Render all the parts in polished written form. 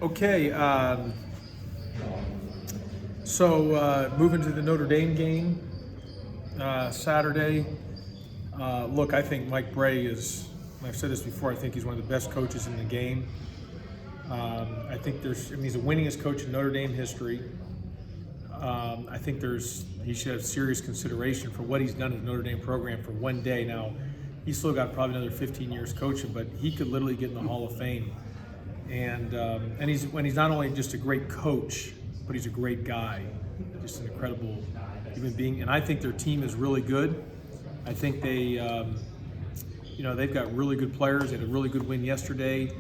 Okay. So moving to the Notre Dame game Saturday. Look, I think Mike Bray is, I've said this before, I think he's one of the best coaches in the game. I think he's the winningest coach in Notre Dame history. I think he should have serious consideration for what he's done in the Notre Dame program for one day. Now, he's still got probably another 15 years coaching, but he could literally get in the Hall of Fame. And he's not only just a great coach, but he's a great guy, just an incredible human being. And I think their team is really good. I think they've got really good players. They had a really good win yesterday.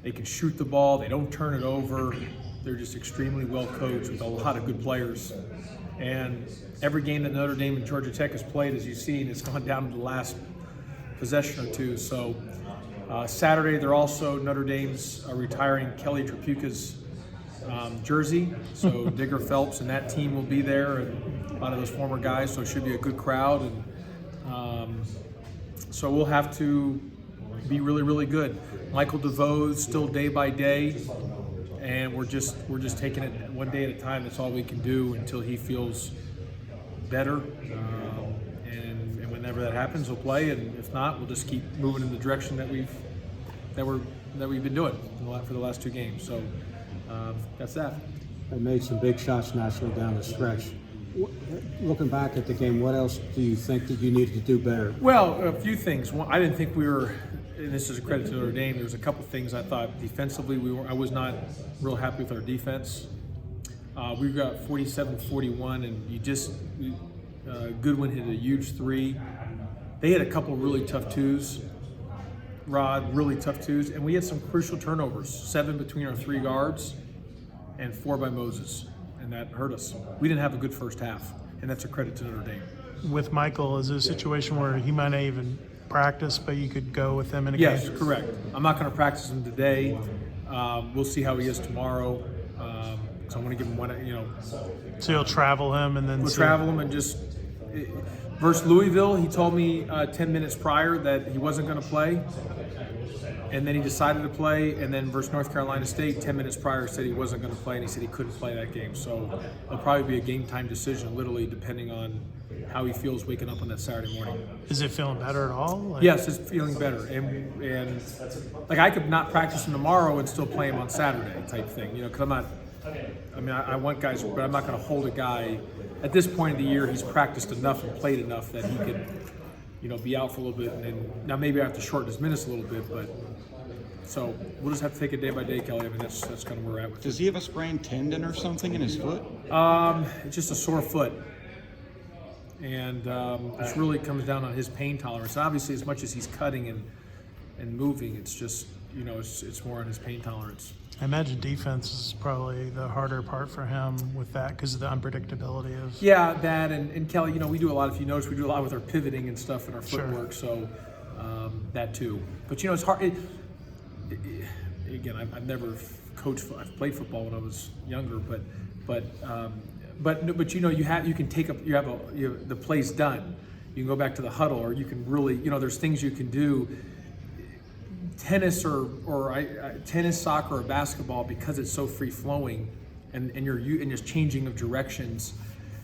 They can shoot the ball. They don't turn it over. They're just extremely well coached with a lot of good players. And every game that Notre Dame and Georgia Tech has played, as you've seen, it's gone down to the last possession or two. So Saturday, they're also, Notre Dame's retiring Kelly Tripucka's jersey. So Digger Phelps and that team will be there, and a lot of those former guys. So it should be a good crowd. And so we'll have to be really, really good. Michael DeVoe's still day by day, and we're just taking it one day at a time. That's all we can do until he feels better. And whenever that happens, we'll play. And if not, we'll just keep moving in the direction that we've been doing for the last two games. So that's that. They made some big shots naturally down the stretch. Looking back at the game, what else do you think that you needed to do better? Well, a few things. One, I didn't think we were, and this is a credit to Notre Dame, there was a couple things I thought defensively I was not real happy with our defense. We got 47-41, and Goodwin hit a huge three. They had a couple really tough twos, really tough twos, and we had some crucial turnovers, 7 between our 3 guards and 4 by Moses. And that hurt us. We didn't have a good first half, and that's a credit to Notre Dame. With Michael, is it a situation where he might not even practice, but you could go with him in a game? Yes, correct. I'm not going to practice him today. We'll see how he is tomorrow. So I'm going to give him one, So you'll travel him and then we'll travel him and just versus Louisville. He told me 10 minutes prior that he wasn't going to play. And then he decided to play, and then versus North Carolina State, 10 minutes prior, said he wasn't going to play, and he said he couldn't play that game. So it'll probably be a game-time decision, literally, depending on how he feels waking up on that Saturday morning. Is it feeling better at all? Yes, it's feeling better. And like, I could not practice him tomorrow and still play him on Saturday type thing, because I'm not – I want guys, but I'm not going to hold a guy. At this point of the year, he's practiced enough and played enough that he could – be out for a little bit, and then now maybe I have to shorten his minutes a little bit, but so we'll just have to take it day by day, Kelly. That's kind of where we're at with it. Does he have a sprained tendon or something in his foot? It's just a sore foot, and it really comes down on his pain tolerance. Obviously, as much as he's cutting and moving, it's just it's more on his pain tolerance. I imagine defense is probably the harder part for him with that because of the unpredictability of. Yeah, that and Kelly, we do a lot. If you notice, we do a lot with our pivoting and stuff and our footwork. Sure. So that too. But it's hard. Again, I've never coached. I've played football when I was younger, but you can take up. You have the play's done. You can go back to the huddle, or you can really there's things you can do. Tennis or tennis, soccer, or basketball, because it's so free flowing, and you're just changing of directions.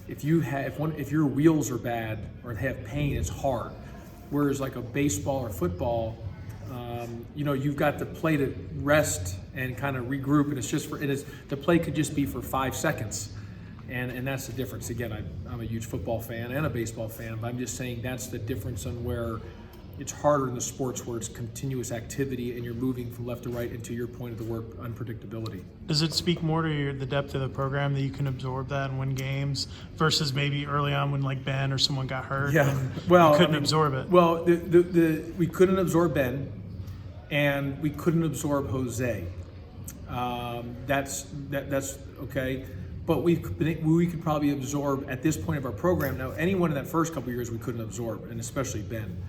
If your wheels are bad or have pain, it's hard. Whereas like a baseball or football, you've got the play to rest and kind of regroup, and the play could just be for 5 seconds, and that's the difference. Again, I'm a huge football fan and a baseball fan, but I'm just saying that's the difference on where. It's harder in the sports where it's continuous activity and you're moving from left to right, and to your point of the work, unpredictability. Does it speak more to the depth of the program that you can absorb that and win games versus maybe early on when like Ben or someone got hurt? Yeah, you couldn't absorb it. Well, we couldn't absorb Ben, and we couldn't absorb Jose. That's okay. But we could probably absorb at this point of our program. Now, anyone in that first couple of years we couldn't absorb, and especially Ben.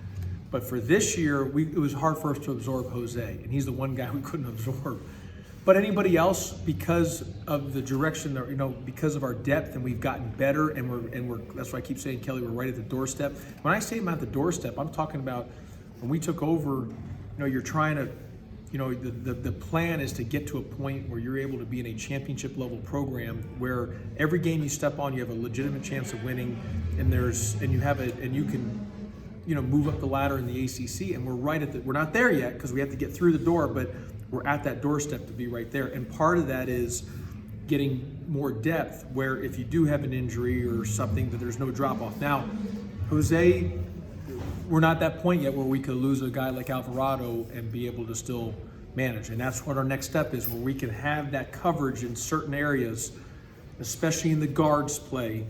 But for this year, it was hard for us to absorb Jose, and he's the one guy we couldn't absorb. But anybody else, because of the direction, because of our depth, and we've gotten better, and we're. That's why I keep saying, Kelly, we're right at the doorstep. When I say I'm at the doorstep, I'm talking about when we took over. You're trying to the plan is to get to a point where you're able to be in a championship level program where every game you step on, you have a legitimate chance of winning, and you can, move up the ladder in the ACC. And we're not there yet because we have to get through the door, but we're at that doorstep to be right there. And part of that is getting more depth, where if you do have an injury or something, that there's no drop off. Now, Jose, we're not at that point yet where we could lose a guy like Alvarado and be able to still manage. And that's what our next step is, where we can have that coverage in certain areas, especially in the guards play,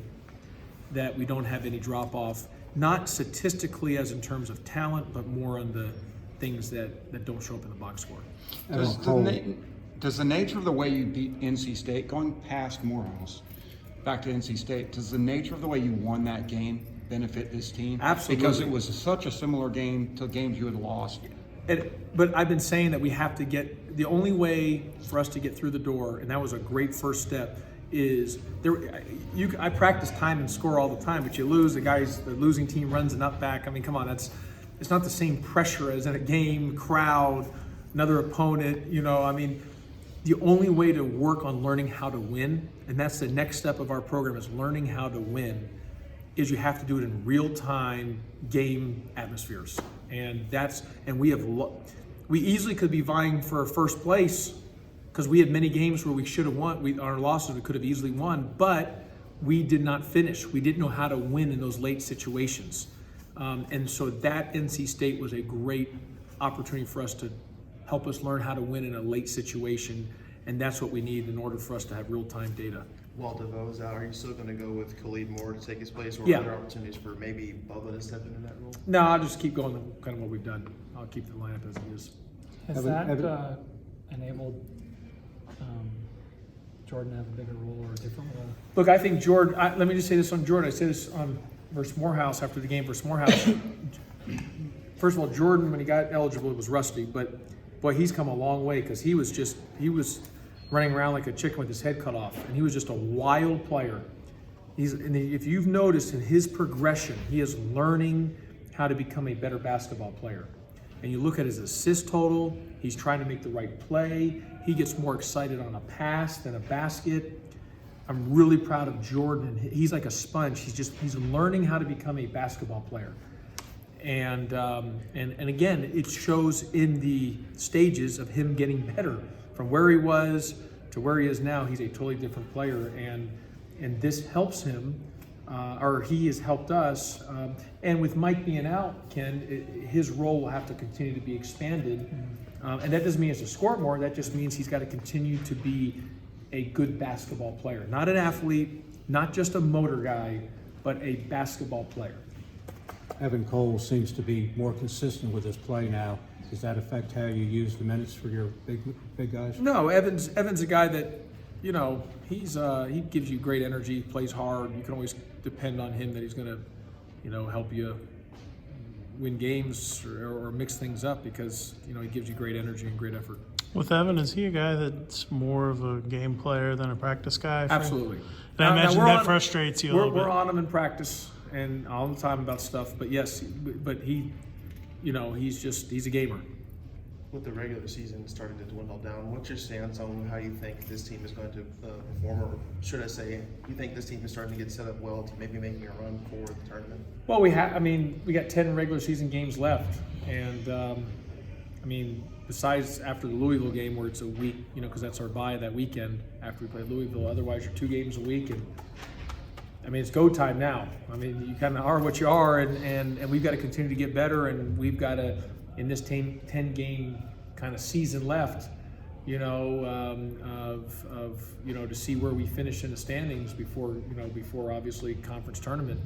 that we don't have any drop off, not statistically as in terms of talent, but more on the things that don't show up in the box score. Does the nature of the way you beat NC State, going past Morehouse, back to NC State, does the nature of the way you won that game benefit this team? Absolutely. Because it was such a similar game to games you had lost. But I've been saying that we have to get, the only way for us to get through the door, and that was a great first step, is I practice time and score all the time, but you lose, the losing team runs an up back. I mean, come on, it's not the same pressure as in a game, crowd, another opponent, the only way to work on learning how to win, and that's the next step of our program, is learning how to win, is you have to do it in real-time game atmospheres. And we easily could be vying for first place because we had many games where we should have won. Our losses we could have easily won, but we did not finish. We didn't know how to win in those late situations. And so that NC State was a great opportunity for us to help us learn how to win in a late situation, and that's what we need in order for us to have real-time data. While DeVoe's out, are you still going to go with Khalid Moore to take his place, or Yeah. are there opportunities for maybe Bubba to step into that role? No, I'll just keep going kind of what we've done. I'll keep the lineup as it is. Has that enabled Jordan to have a bigger role or a different role? Look, I think Jordan, let me just say this on Jordan. I say this on versus Morehouse after the game versus Morehouse. First of all, Jordan, when he got eligible, was rusty, but boy, he's come a long way, because he was running around like a chicken with his head cut off, and he was just a wild player. If you've noticed in his progression, he is learning how to become a better basketball player. And you look at his assist total, he's trying to make the right play. He gets more excited on a pass than a basket. I'm really proud of Jordan. He's like a sponge. He's learning how to become a basketball player. And again, it shows in the stages of him getting better. From where he was to where he is now, he's a totally different player, and this helps him, or he has helped us. And with Mike being out, Ken, his role will have to continue to be expanded. And that doesn't mean he has to score more. That just means he's got to continue to be a good basketball player, not an athlete, not just a motor guy, but a basketball player. Evan Cole seems to be more consistent with his play now. Does that affect how you use the minutes for your big guys? No, Evan's a guy that, he gives you great energy, plays hard. You can always depend on him that he's going to, help you win games or mix things up, because, he gives you great energy and great effort. With Evan, is he a guy that's more of a game player than a practice guy? Absolutely. And I imagine that frustrates you a little bit. We're on him in practice and all the time about stuff, but yes, but he, he's a gamer. With the regular season starting to dwindle down, what's your stance on how you think this team is going to perform, or should I say, you think this team is starting to get set up well to maybe making a run for the tournament? Well, we got 10 regular season games left, and besides after the Louisville game where it's a week, because that's our bye that weekend after we play Louisville. Otherwise, you're 2 games a week, and it's go time now. You kind of are what you are, and we've got to continue to get better, and we've got to, in this 10-game kind of season left, to see where we finish in the standings before obviously conference tournament.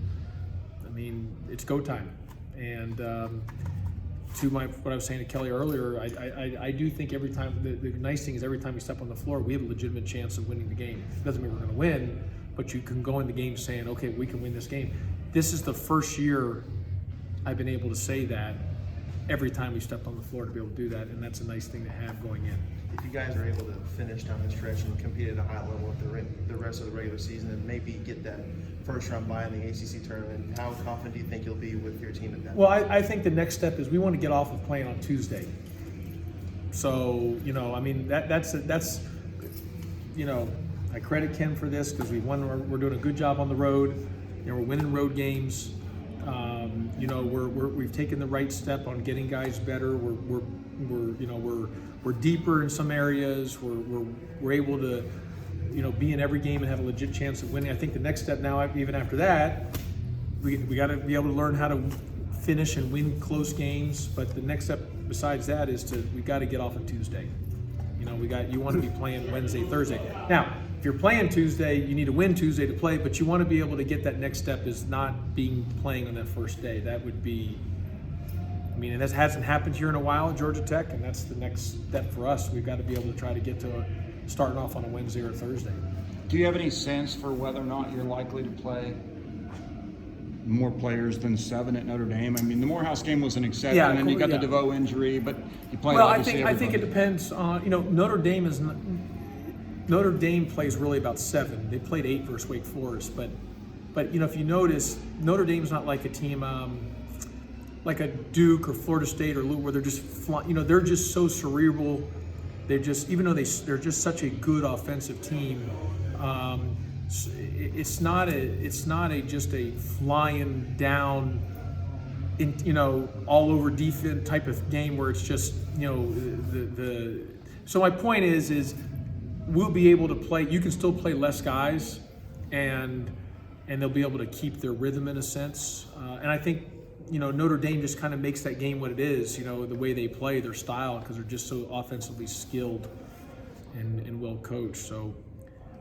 It's go time, and to what I was saying to Kelly earlier, I do think every time the nice thing is every time we step on the floor, we have a legitimate chance of winning the game. It doesn't mean we're going to win, but you can go in the game saying, okay, we can win this game. This is the first year I've been able to say that every time we stepped on the floor, to be able to do that, and that's a nice thing to have going in. If you guys are able to finish down the stretch and compete at a high level with the rest of the regular season and maybe get that first round bye in the ACC tournament, how confident do you think you'll be with your team at that? Well, I think the next step is we want to get off of playing on Tuesday. So, you know, I mean, that's you know, I credit Ken for this because we're doing a good job on the road. You know, we're winning road games. You know, we've taken the right step on getting guys better. We're deeper in some areas. We're able to, you know, be in every game and have a legit chance of winning. I think the next step now, even after that, we got to be able to learn how to finish and win close games. But the next step besides that is we got to get off on Tuesday. You know, you want to be playing Wednesday, Thursday. Now, if you're playing Tuesday, you need to win Tuesday to play, but you want to be able to get that next step is not playing on that first day. That would be, I mean, and that hasn't happened here in a while at Georgia Tech, and that's the next step for us. We've got to be able to try to get to starting off on a Wednesday or Thursday. Do you have any sense for whether or not you're likely to play more players than 7 at Notre Dame? I mean, the Morehouse game was an exception, Yeah, and you got yeah. the DeVoe injury, but you played Well, I obviously think it everybody. depends on, you know, Notre Dame plays really about 7. They played 8 versus Wake Forest, but you know, if you notice, Notre Dame's not like a team like a Duke or Florida State or Louisville where they're just you know, they're just so cerebral. They're just, even though they're just such a good offensive team, it's not just a flying down, you know, all over defense type of game where it's just, you know, So my point is we'll be able to play. You can still play less guys, and they'll be able to keep their rhythm in a sense. And I think, you know, Notre Dame just kind of makes that game what it is. You know, the way they play, their style, because they're just so offensively skilled and well coached. So,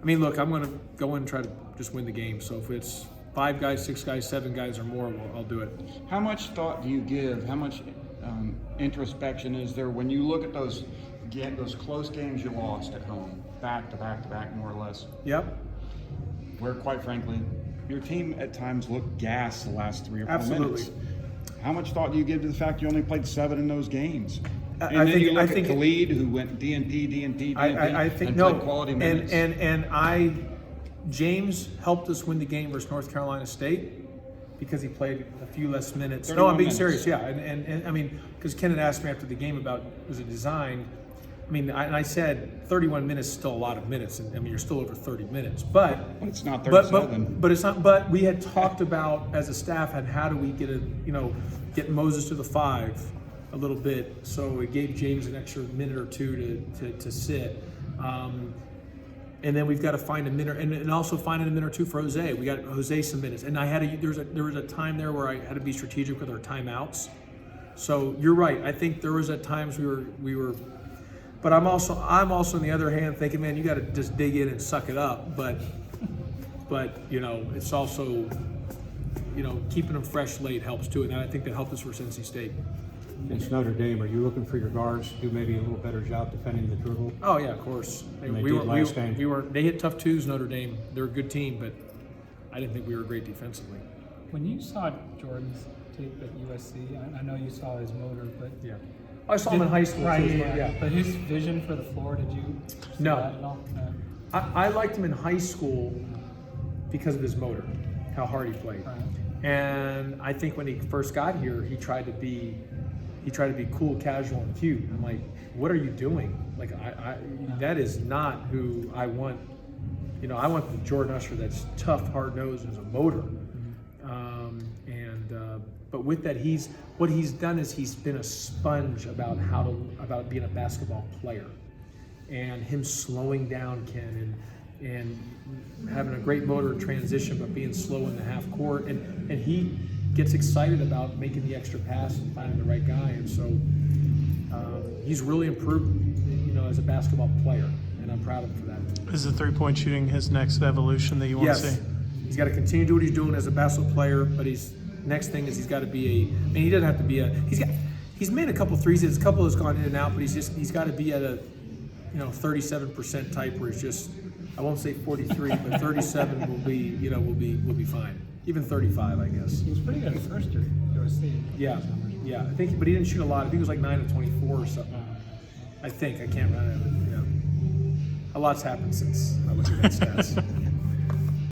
I mean, look, I'm going to go in and try to just win the game. So if it's 5 guys, 6 guys, 7 guys or more, I'll do it. How much thought do you give? How much introspection is there when you look at those close games you lost at home, back to back to back, more or less? Yep. Where, quite frankly, your team at times looked gassed the last 3 or 4 Absolutely. minutes. How much thought do you give to the fact you only played 7 in those games? I And then think- you look I at think- Khalid, who went DNP, I think and no, played quality minutes. James helped us win the game versus North Carolina State because he played a few less minutes. No, 31 I'm being minutes. serious. Yeah, and I mean, because Ken had asked me after the game about was it designed. I mean, I said 31 minutes is still a lot of minutes, and I mean you're still over 30 minutes, but It's not but 37. but it's not. But we had talked about as a staff and how do we get Moses to the 5 a little bit, so it gave James an extra minute or 2 to sit. And then we've got to find a minute, and also finding a minute or 2 for Jose. We got Jose some minutes, and there was a time there where I had to be strategic with our timeouts. So you're right. I think there was at times we were, but I'm also on the other hand thinking, man, you got to just dig in and suck it up. But you know, it's also, you know, keeping them fresh late helps too, and I think that helped us versus NC State. Against Notre Dame, are you looking for your guards to do maybe a little better job defending the dribble? Oh yeah, of course. And they did last game. They hit tough 2s, Notre Dame. They're a good team, but I didn't think we were great defensively. When you saw Jordan's tape at USC, I know you saw his motor, but Yeah. I saw him in high school. Right, too, yeah. But his vision for the floor, did you see No. that at all? No. I liked him in high school because of his motor, how hard he played. Right. And I think when he first got here, he tried to be cool, casual, and cute. I'm like, what are you doing? Like, that is not who I want. You know, I want the Jordan Usher that's tough, hard nosed, as a motor. But with that, what he's done is he's been a sponge about about being a basketball player, and him slowing down Ken and having a great motor in transition, but being slow in the half court, and he gets excited about making the extra pass and finding the right guy, and so he's really improved, you know, as a basketball player, and I'm proud of him for that. Is the 3-point shooting his next evolution that you want to Yes, see? he's got to continue to do what he's doing as a basketball player, but next thing is he's got to be he doesn't have to be he's made a couple threes, a couple has gone in and out, but he's got to be at a, you know, 37% type where it's just, I won't say 43, but 37 will be fine. Even 35, I guess. He was pretty good at first year at USC. Yeah, I think, but he didn't shoot a lot. I think it was like 9 of 24 or something. I think, I can't remember. Yeah. A lot's happened since I looked at that stats.